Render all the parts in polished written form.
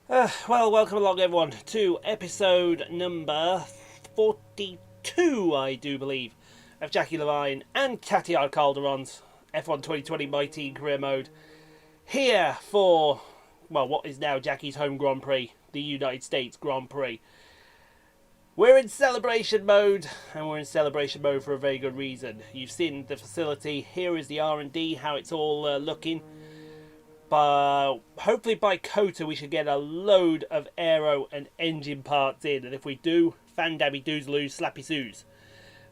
Well, welcome along everyone to episode number 42, I do believe, of Jackie Levine and Tatiana Calderon's F1 2020 My Team Career Mode. Here for, well, what is now Jackie's home Grand Prix, the United States Grand Prix. We're in celebration mode, and we're in celebration mode for a very good reason. You've seen the facility. Here is the R&D, how it's all looking. But hopefully by Kota we should get a load of aero and engine parts in, and if we do, fan-dabby doos-loos, slappy soos,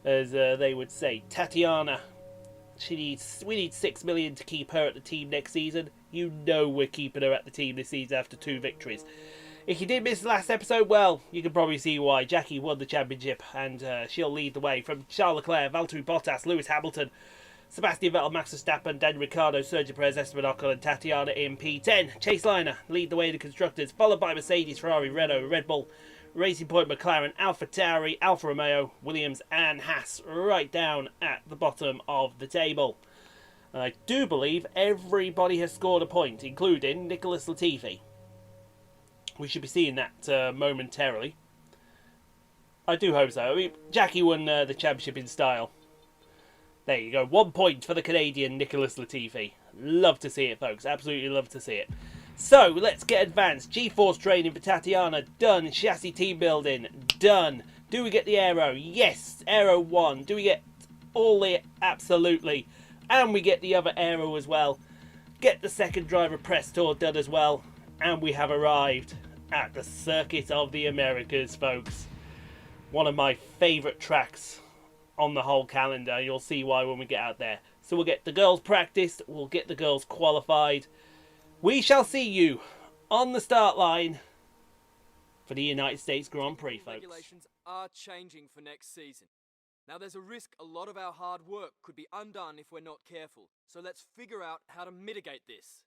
as they would say. Tatiana, we need 6 million to keep her at the team next season. You know we're keeping her at the team this season after 2 victories. If you did miss the last episode, well, you can probably see why. Jackie won the championship, and she'll lead the way from Charles Leclerc, Valtteri Bottas, Lewis Hamilton, Sebastian Vettel, Max Verstappen, Daniel Ricciardo, Sergio Perez, Esteban Ocon and Tatiana in P10. Chaseliner lead the way in the constructors, followed by Mercedes, Ferrari, Renault, Red Bull, Racing Point, McLaren, AlphaTauri, Alfa Romeo, Williams and Haas right down at the bottom of the table. And I do believe everybody has scored a point, including Nicholas Latifi. We should be seeing that momentarily. I do hope so. I mean, Jackie won the championship in style. There you go. 1 point for the Canadian Nicholas Latifi. Love to see it, folks. Absolutely love to see it. So, let's get advanced. G-Force training for Tatiana. Done. Chassis team building. Done. Do we get the aero? Yes. Aero 1. Do we get all the... Absolutely. And we get the other aero as well. Get the second driver press tour done as well. And we have arrived at the Circuit of the Americas, folks. One of my favourite tracks on the whole calendar. You'll see why when we get out there. So we'll get the girls practiced, we'll get the girls qualified. We shall see you on the start line for the United States Grand Prix, folks. Regulations are changing for next season. Now there's a risk a lot of our hard work could be undone if we're not careful. So let's figure out how to mitigate this.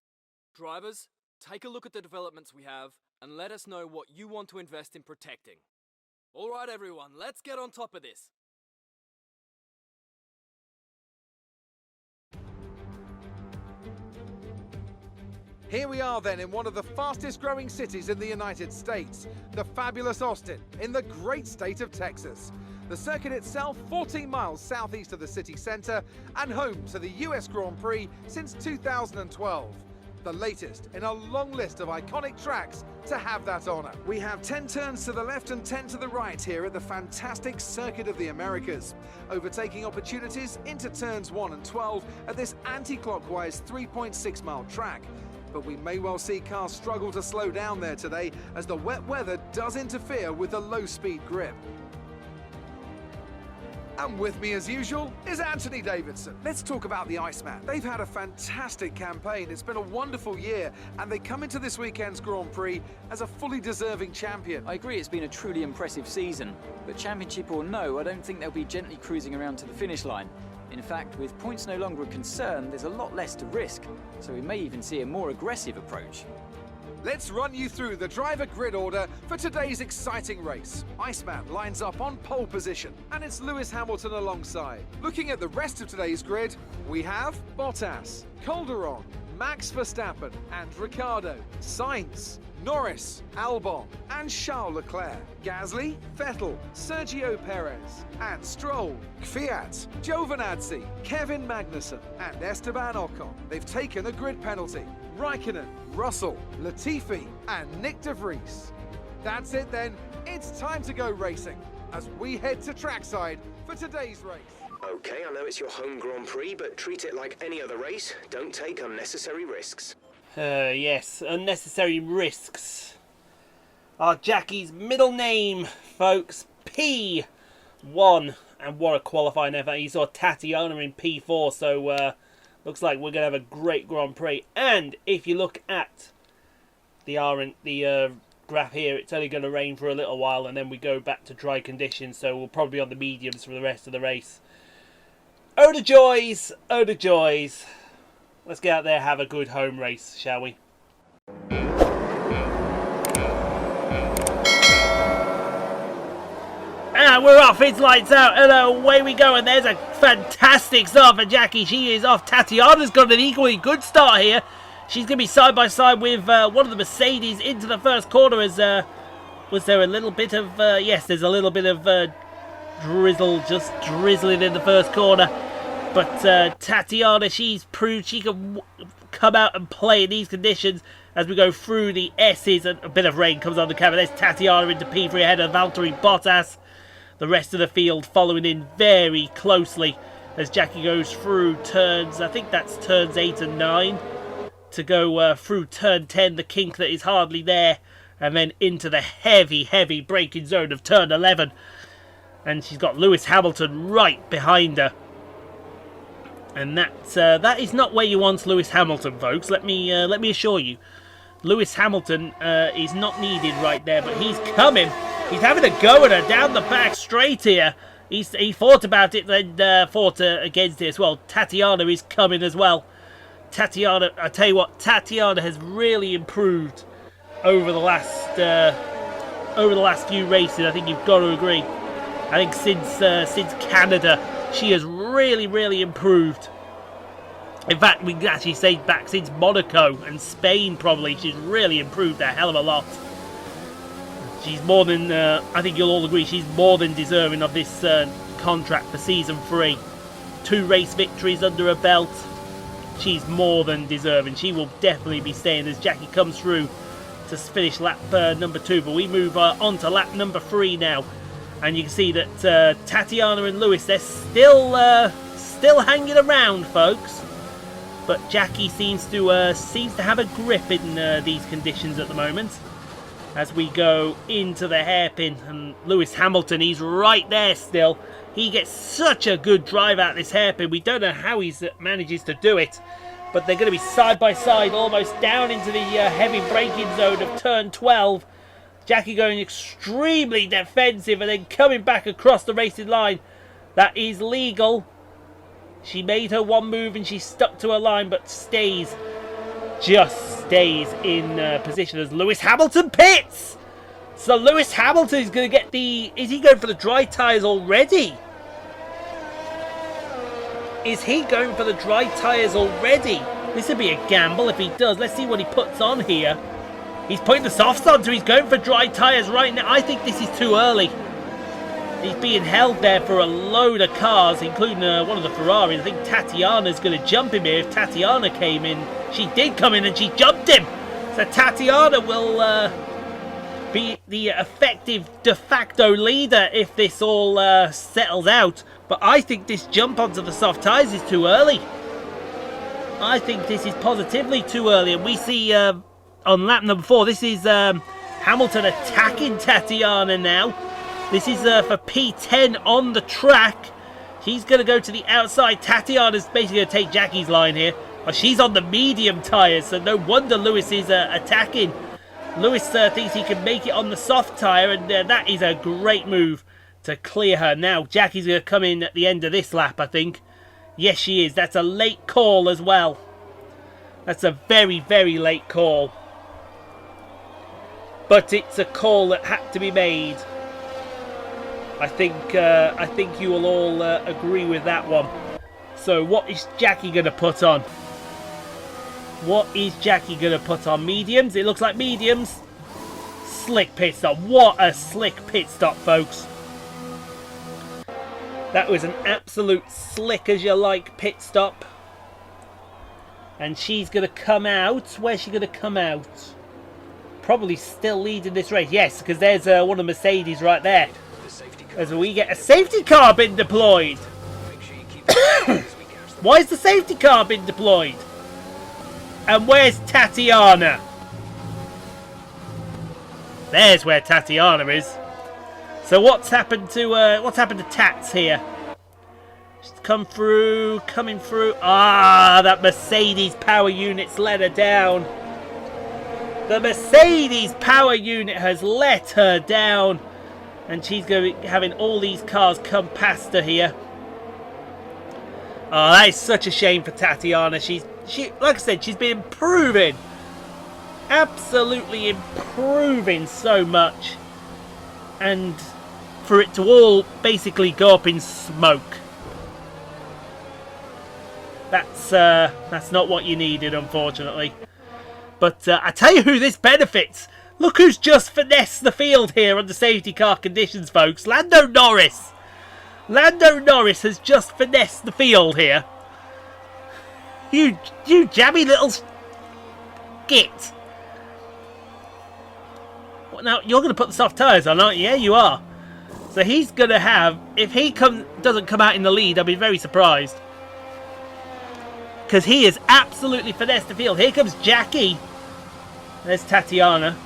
Drivers, take a look at the developments we have and let us know what you want to invest in protecting. Alright everyone, let's get on top of this. Here we are then in one of the fastest growing cities in the United States, the fabulous Austin, in the great state of Texas. The circuit itself 14 miles southeast of the city centre and home to the US Grand Prix since 2012. The latest in a long list of iconic tracks to have that honour. We have 10 turns to the left and 10 to the right here at the fantastic Circuit of the Americas. Overtaking opportunities into turns 1 and 12 at this anti-clockwise 3.6 mile track. But we may well see cars struggle to slow down there today as the wet weather does interfere with the low-speed grip. And with me as usual is Anthony Davidson. Let's talk about the Iceman. They've had a fantastic campaign. It's been a wonderful year and they come into this weekend's Grand Prix as a fully deserving champion. I agree it's been a truly impressive season, but championship or no, I don't think they'll be gently cruising around to the finish line. In fact, with points no longer a concern, there's a lot less to risk, so we may even see a more aggressive approach. Let's run you through the driver grid order for today's exciting race. Iceman lines up on pole position, and it's Lewis Hamilton alongside. Looking at the rest of today's grid, we have Bottas, Calderon, Max Verstappen and Ricciardo, Sainz, Norris, Albon and Charles Leclerc, Gasly, Vettel, Sergio Perez and Stroll, Kvyat, Giovinazzi, Kevin Magnussen and Esteban Ocon. They've taken a grid penalty. Raikkonen, Russell, Latifi and Nick de Vries. That's it then, it's time to go racing as we head to trackside for today's race. Okay, I know it's your home Grand Prix, but treat it like any other race. Don't take unnecessary risks. Yes, unnecessary risks are Jackie's middle name, folks. P1. And what a qualifying effort. You saw Tatiana in P4, so looks like we're going to have a great Grand Prix. And if you look at the graph here, it's only going to rain for a little while, and then we go back to dry conditions, so we'll probably be on the mediums for the rest of the race. Oh, the joys! Oh, the joys! Let's get out there and have a good home race, shall we? And we're off, it's lights out, and away we go, and there's a fantastic start for Jackie. She is off. Tatiana's got an equally good start here. She's going to be side by side with one of the Mercedes into the first corner. As was there a little bit of yes, there's a little bit of drizzle, just drizzling in the first corner. But Tatiana, she's proved she can come out and play in these conditions. As we go through the S's, and a bit of rain comes on the camera. There's Tatiana into P3 ahead of Valtteri Bottas. The rest of the field following in very closely as Jackie goes through turns, I think that's turns 8 and 9. To go through turn 10, the kink that is hardly there, and then into the heavy braking zone of turn 11. And she's got Lewis Hamilton right behind her. And that is not where you want Lewis Hamilton, folks. Let me assure you. Lewis Hamilton is not needed right there, but he's coming. He's having a go at her down the back straight here. He thought about it, then fought against it as well. Tatiana is coming as well. Tatiana, I tell you what, Tatiana has really improved over the last few races. I think you've got to agree. I think since Canada, she has really improved. In fact, we can actually say back since Monaco and Spain, probably she's really improved a hell of a lot. She's more than, I think you'll all agree, she's more than deserving of this contract for season 3. 2 race victories under her belt. She's more than deserving. She will definitely be staying as Jackie comes through to finish lap number 2. But we move on to lap number 3 now. And you can see that Tatiana and Lewis, they're still hanging around, folks. But Jackie seems to have a grip in these conditions at the moment. As we go into the hairpin, and Lewis Hamilton, he's right there still. He gets such a good drive out this hairpin. We don't know how he manages to do it. But they're going to be side by side, almost down into the heavy braking zone of turn 12. Jackie going extremely defensive and then coming back across the racing line. That is legal. She made her one move and she stuck to her line, but just stays in position as Lewis Hamilton pits. So Lewis Hamilton is going to get is he going for the dry tyres already? Is he going for the dry tyres already? This would be a gamble if he does. Let's see what he puts on here. He's putting the softs on, so he's going for dry tyres right now. I think this is too early. He's being held there for a load of cars, including one of the Ferraris. I think Tatiana's going to jump him here. If Tatiana came in, she did come in and she jumped him. So Tatiana will be the effective de facto leader if this all settles out. But I think this jump onto the soft tyres is too early. I think this is positively too early. And we see on lap number 4, this is Hamilton attacking Tatiana now. This is for P10 on the track. He's going to go to the outside. Tatiana's basically going to take Jackie's line here. But she's on the medium tyres, so no wonder Lewis is attacking. Lewis thinks he can make it on the soft tyre, and that is a great move to clear her. Now, Jackie's going to come in at the end of this lap, I think. Yes, she is. That's a late call as well. That's a very late call. But it's a call that had to be made. I think you will all agree with that one. So what is Jackie going to put on? What is Jackie going to put on? Mediums? It looks like mediums. Slick pit stop. What a slick pit stop, folks. That was an absolute slick as you like pit stop. And she's going to come out. Where's she going to come out? Probably still leading this race. Yes, because there's one of the Mercedes right there. As we get a safety car being deployed. Why is the safety car being deployed? And where's Tatiana? There's where Tatiana is. So what's happened to Tats here? She's coming through. Ah, that Mercedes power unit's let her down. The Mercedes power unit has let her down. And she's going to be having all these cars come past her here. Oh, that is such a shame for Tatiana. She, like I said, she's been improving. Absolutely improving so much. And for it to all basically go up in smoke. That's not what you needed, unfortunately. But I tell you who this benefits. Look who's just finessed the field here under safety car conditions, folks. Lando Norris. Lando Norris has just finessed the field here. You jammy little git. Well, now, you're going to put the soft tyres on, aren't you? Yeah, you are. So he's going to have... If he doesn't come out in the lead, I'll be very surprised. Because he has absolutely finessed the field. Here comes Jackie. There's Tatiana.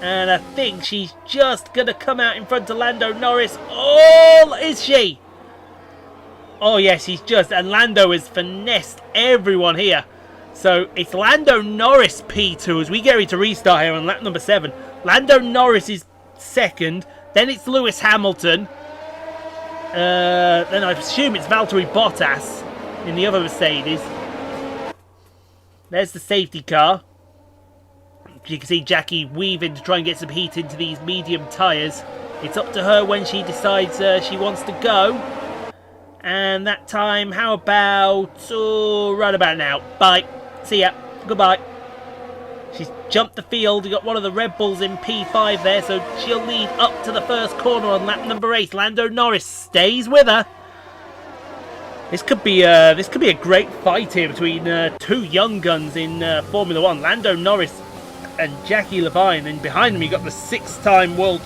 And I think she's just going to come out in front of Lando Norris. Oh, is she? Oh, yes, he's just... And Lando has finessed everyone here. So it's Lando Norris P2 as we get ready to restart here on lap number 7. Lando Norris is second. Then it's Lewis Hamilton. Then I assume it's Valtteri Bottas in the other Mercedes. There's the safety car. You can see Jackie weaving to try and get some heat into these medium tyres. It's up to her when she decides she wants to go. And that time, how about... Oh, right about now. Bye. See ya. Goodbye. She's jumped the field. You got one of the Red Bulls in P5 there, so she'll lead up to the first corner on lap number 8. Lando Norris stays with her. This could be a great fight here between two young guns in Formula 1. Lando Norris and Jackie Levine, and behind them you got the 6-time world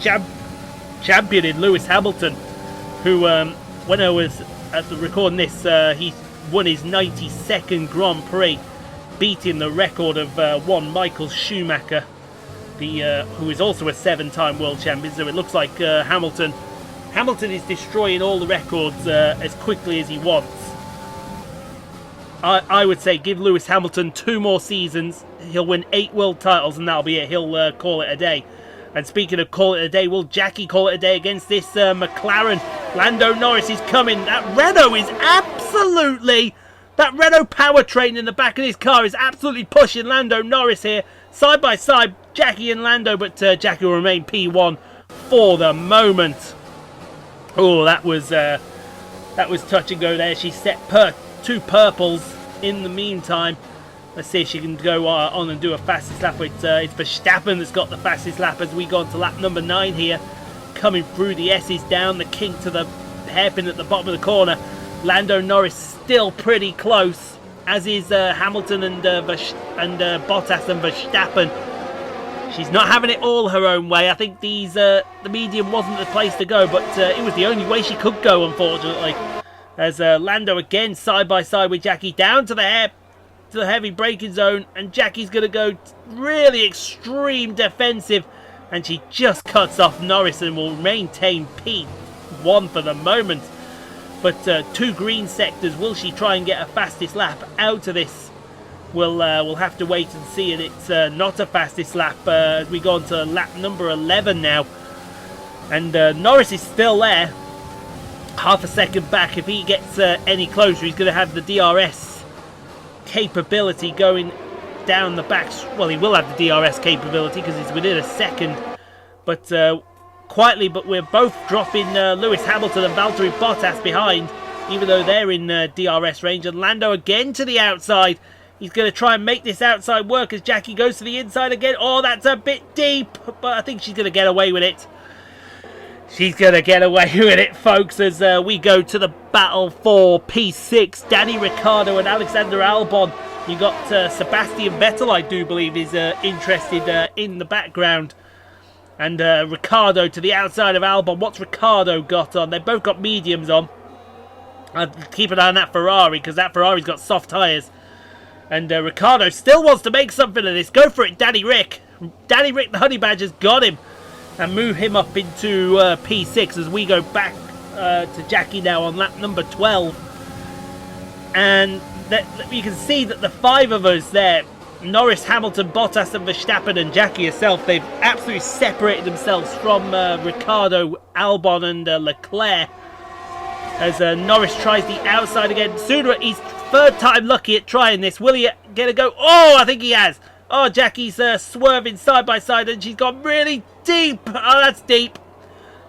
champion in Lewis Hamilton, who when I was recording this, he won his 92nd Grand Prix, beating the record of one Michael Schumacher, who is also a 7-time world champion. So it looks like Hamilton is destroying all the records as quickly as he wants. I would say give Lewis Hamilton 2 more seasons. He'll win 8 world titles and that'll be it. He'll call it a day. And speaking of call it a day, will Jackie call it a day against this McLaren? Lando Norris is coming. That Renault is absolutely... That Renault powertrain in the back of his car is absolutely pushing Lando Norris here. Side by side, Jackie and Lando, but Jackie will remain P1 for the moment. Oh, that was touch and go there. She set 2 purples in the meantime. Let's see if she can go on and do a fastest lap. It's Verstappen that's got the fastest lap as we go on to lap number 9 here. Coming through the S's down the kink to the hairpin at the bottom of the corner. Lando Norris still pretty close, as is Hamilton and Bottas and Verstappen. She's not having it all her own way. I think the medium wasn't the place to go, but it was the only way she could go, unfortunately. As Lando again side by side with Jackie down to the heavy braking zone, and Jackie's going to go really extreme defensive, and she just cuts off Norris and will maintain P1 for the moment. But 2 green sectors, will she try and get a fastest lap out of this? We'll have to wait and see, and it's not a fastest lap as we go on to lap number 11 now. And Norris is still there, half a second back. If he gets any closer, he's going to have the DRS capability going down the back. Well, he will have the DRS capability because it's within a second. But quietly, but we're both dropping Lewis Hamilton and Valtteri Bottas behind, even though they're in DRS range. And Lando again to the outside. He's going to try and make this outside work as Jackie goes to the inside again. Oh, that's a bit deep, but I think she's going to get away with it. She's going to get away with it, folks, as we go to the battle for P6. Danny Ricciardo and Alexander Albon. You got Sebastian Vettel, I do believe, is interested in the background. And Ricciardo to the outside of Albon. What's Ricciardo got on? They've both got mediums on. Keep an eye on that Ferrari, because that Ferrari's got soft tyres. And Ricciardo still wants to make something of this. Go for it, Danny Rick. Danny Rick, the Honey Badger's got him. And move him up into P6 as we go back to Jackie now on lap number 12. And you can see that the 5 of us there, Norris, Hamilton, Bottas and Verstappen and Jackie herself, they've absolutely separated themselves from Ricciardo, Albon and Leclerc. As Norris tries the outside again. Sooner, he's 3rd time lucky at trying this. Will he get a go? Oh, I think he has. Oh, Jackie's swerving side by side and she's gone really deep. Oh, that's deep.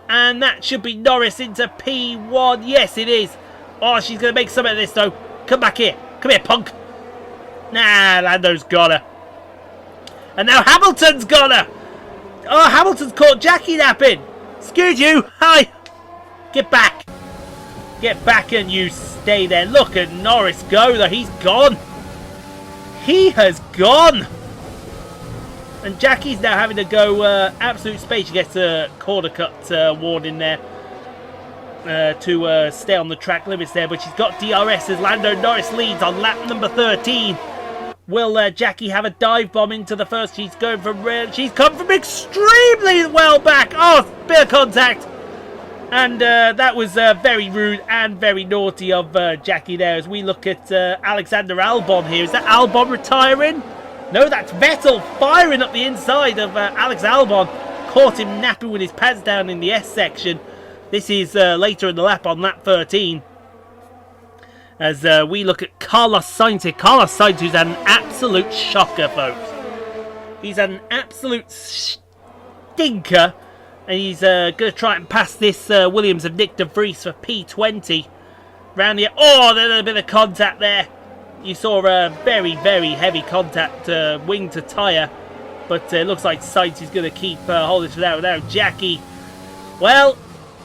And that should be Norris into P1. Yes, it is. Oh, she's going to make some of this though. Come back here. Come here, punk. Nah, Lando's got her. And now Hamilton's got her. Oh, Hamilton's caught Jackie napping. Excuse you. Hi. Get back. Get back and you stay there. Look at Norris go, though. He's gone. He has gone. And Jackie's now having to go absolute space. She gets a corner cut warning there to stay on the track limits there. But she's got DRS as Lando Norris leads on lap number 13. Will Jackie have a dive bomb into the first? She's going from she's come from extremely well back. Oh, bit of contact. And that was very rude and very naughty of Jackie there. As we look at Alexander Albon here. Is that Albon retiring? No, that's Vettel firing up the inside of Alex Albon. Caught him napping with his pants down in the S section. This is later in the lap on lap 13. As we look at Carlos Sainz here. Carlos Sainz, who's had an absolute shocker, folks. He's had an absolute stinker. And he's going to try and pass this Williams of Nick de Vries for P20. Round here. Oh, there's a bit of contact there. You saw a very, very heavy contact wing to tyre. But it looks like Sainz is going to keep holding for that without Jackie. Well,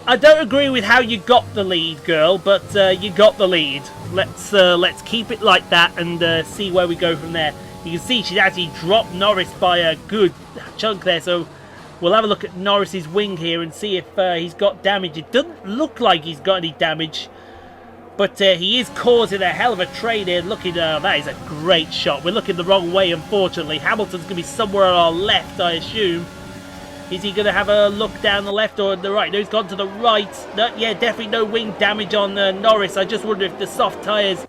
I don't agree with how you got the lead, girl. But you got the lead. Let's keep it like that and see where we go from there. You can see she's actually dropped Norris by a good chunk there. So we'll have a look at Norris's wing here and see if he's got damage. It doesn't look like he's got any damage. But he is causing a hell of a trade here. Looking, that is a great shot. We're looking the wrong way, unfortunately. Hamilton's going to be somewhere on our left, I assume. Is he going to have a look down the left or the right? No, he's gone to the right. No, yeah, definitely no wing damage on Norris. I just wonder if the soft tyres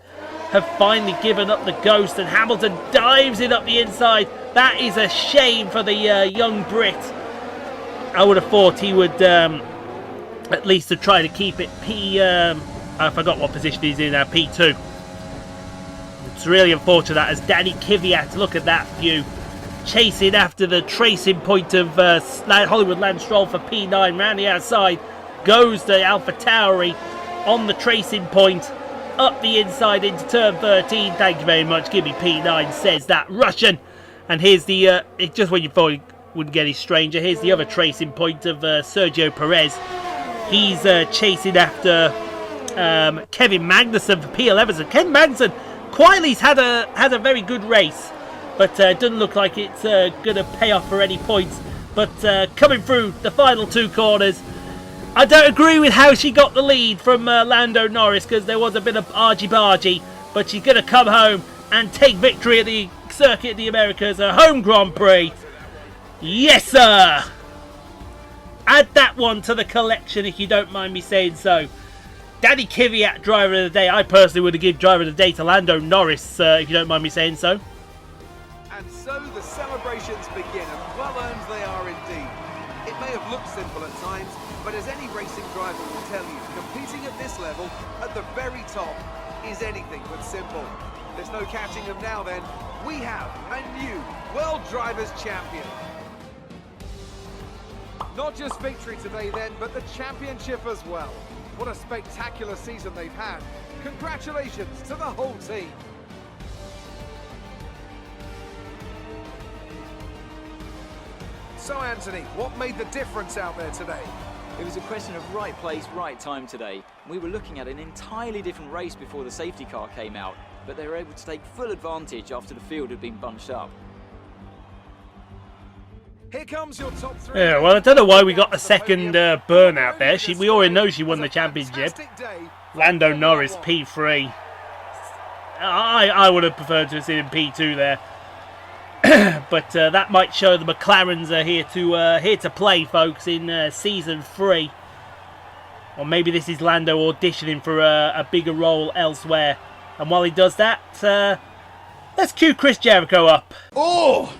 have finally given up the ghost. And Hamilton dives in up the inside. That is a shame for the young Brit. I would have thought he would at least have tried to keep it I forgot what position he's in now, P2. It's really unfortunate that as Danny Kvyat, look at that view, chasing after the tracing point of Hollywood Land Stroll for P9, round the outside, goes to AlphaTauri on the tracing point, up the inside into turn 13. Thank you very much, give me P9, says that Russian. And here's the, just when you thought he wouldn't get any stranger, here's the other tracing point of Sergio Perez. He's chasing after Kevin Magnussen for P11. So Kevin Magnussen quietly's had a very good race, but doesn't look like it's going to pay off for any points. But coming through the final two corners, I don't agree with how she got the lead from Lando Norris, because there was a bit of argy-bargy, but she's going to come home and take victory at the Circuit of the Americas, her home Grand Prix. Yes, sir! Add that one to the collection if you don't mind me saying so. Danny Kvyat, driver of the day. I personally would have given driver of the day to Lando Norris, if you don't mind me saying so. And so the celebrations begin, and well earned they are indeed. It may have looked simple at times, but as any racing driver will tell you, competing at this level, at the very top, is anything but simple. There's no catching them now then. We have a new World Drivers' Champion. Not just victory today then, but the championship as well. What a spectacular season they've had. Congratulations to the whole team. So Anthony, what made the difference out there today? It was a question of right place, right time today. We were looking at an entirely different race before the safety car came out, but they were able to take full advantage after the field had been bunched up. Here comes your top three. Yeah, well, I don't know why we got a second burnout there. We already know she won the championship. Lando Norris, P3. I would have preferred to have seen him P2 there. But that might show the McLarens are here to play, folks, in Season 3. Or maybe this is Lando auditioning for a bigger role elsewhere. And while he does that, let's cue Chris Jericho up. Oh,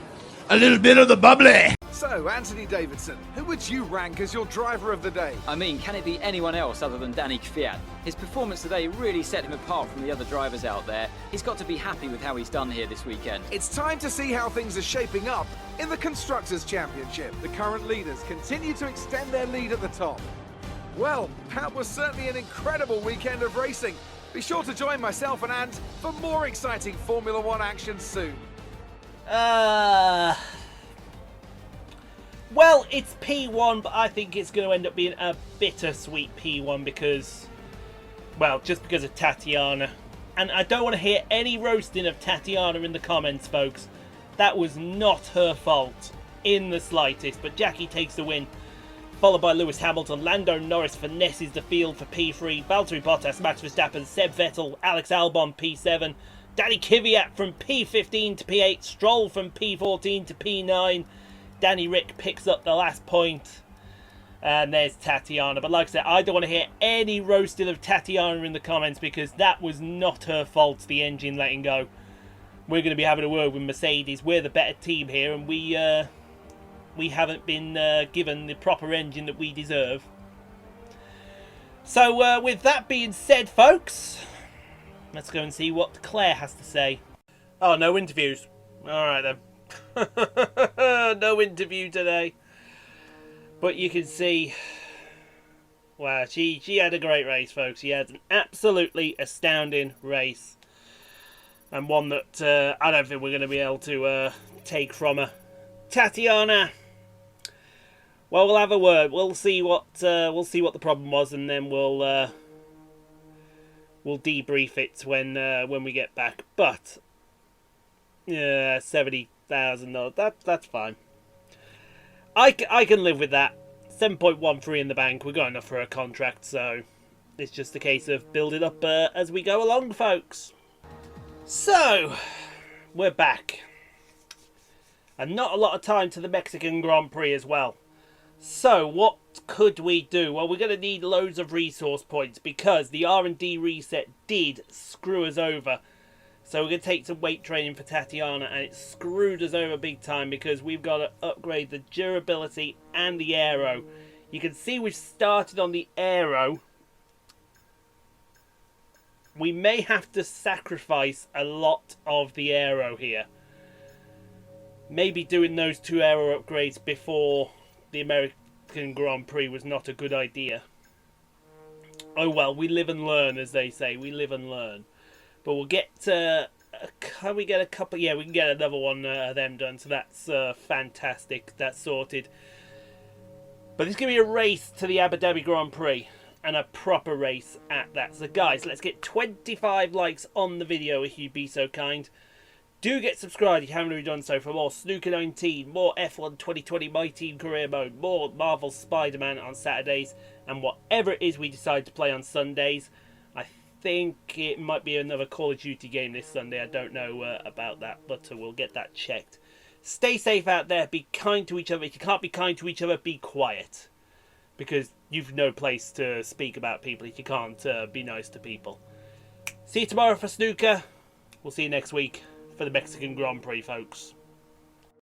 a little bit of the bubbly. So, Anthony Davidson, who would you rank as your driver of the day? I mean, can it be anyone else other than Danny Kvyat? His performance today really set him apart from the other drivers out there. He's got to be happy with how he's done here this weekend. It's time to see how things are shaping up in the Constructors' Championship. The current leaders continue to extend their lead at the top. Well, that was certainly an incredible weekend of racing. Be sure to join myself and Ant for more exciting Formula One action soon. Well, it's P1, but I think it's going to end up being a bittersweet P1 because, well, just because of Tatiana. And I don't want to hear any roasting of Tatiana in the comments, folks. That was not her fault in the slightest, but Jackie takes the win. Followed by Lewis Hamilton, Lando, Norris, Finesses the field for P3, Valtteri Bottas, Max Verstappen, Seb Vettel, Alex Albon P7, Danny Kvyat from P15 to P8, Stroll from P14 to P9, Danny Rick picks up the last point, and there's Tatiana. But like I said, I don't want to hear any roasting of Tatiana in the comments because that was not her fault, the engine letting go. We're going to be having a word with Mercedes. We're the better team here, and we haven't been given the proper engine that we deserve. So with that being said, folks, let's go and see what Claire has to say. Oh, no interviews. Alright then. No interview today. But you can see, wow, she had a great race, folks. She had an absolutely astounding race. And one that I don't think we're going to be able to take from her. Tatiana. Well, we'll have a word. We'll see what the problem was, and then we'll debrief it when we get back. But yeah, $70,000. That's fine. I can live with that. 7.13 in the bank. We've got enough for a contract, so it's just a case of building up as we go along, folks. So we're back, and not a lot of time to the Mexican Grand Prix as well. So what could we do? Well, we're going to need loads of resource points because the R&D Reset did screw us over. So we're going to take some weight training for Tatiana, and it screwed us over big time because we've got to upgrade the durability and the aero. You can see we've started on the aero. We may have to sacrifice a lot of the aero here. Maybe doing those 2 aero upgrades before the American Grand Prix was not a good idea. Oh well, we live and learn, as they say. We live and learn. But we'll get... can we get a couple... Yeah, we can get another one of them done. So that's fantastic. That's sorted. But there's going to be a race to the Abu Dhabi Grand Prix. And a proper race at that. So guys, let's get 25 likes on the video if you'd be so kind. Do get subscribed if you haven't already done so for more Snooker 19, more F1 2020 My Team Career Mode, more Marvel Spider-Man on Saturdays, and whatever it is we decide to play on Sundays. I think it might be another Call of Duty game this Sunday. I don't know about that, but we'll get that checked. Stay safe out there. Be kind to each other. If you can't be kind to each other, be quiet. Because you've no place to speak about people if you can't be nice to people. See you tomorrow for snooker. We'll see you next week for the Mexican Grand Prix, folks.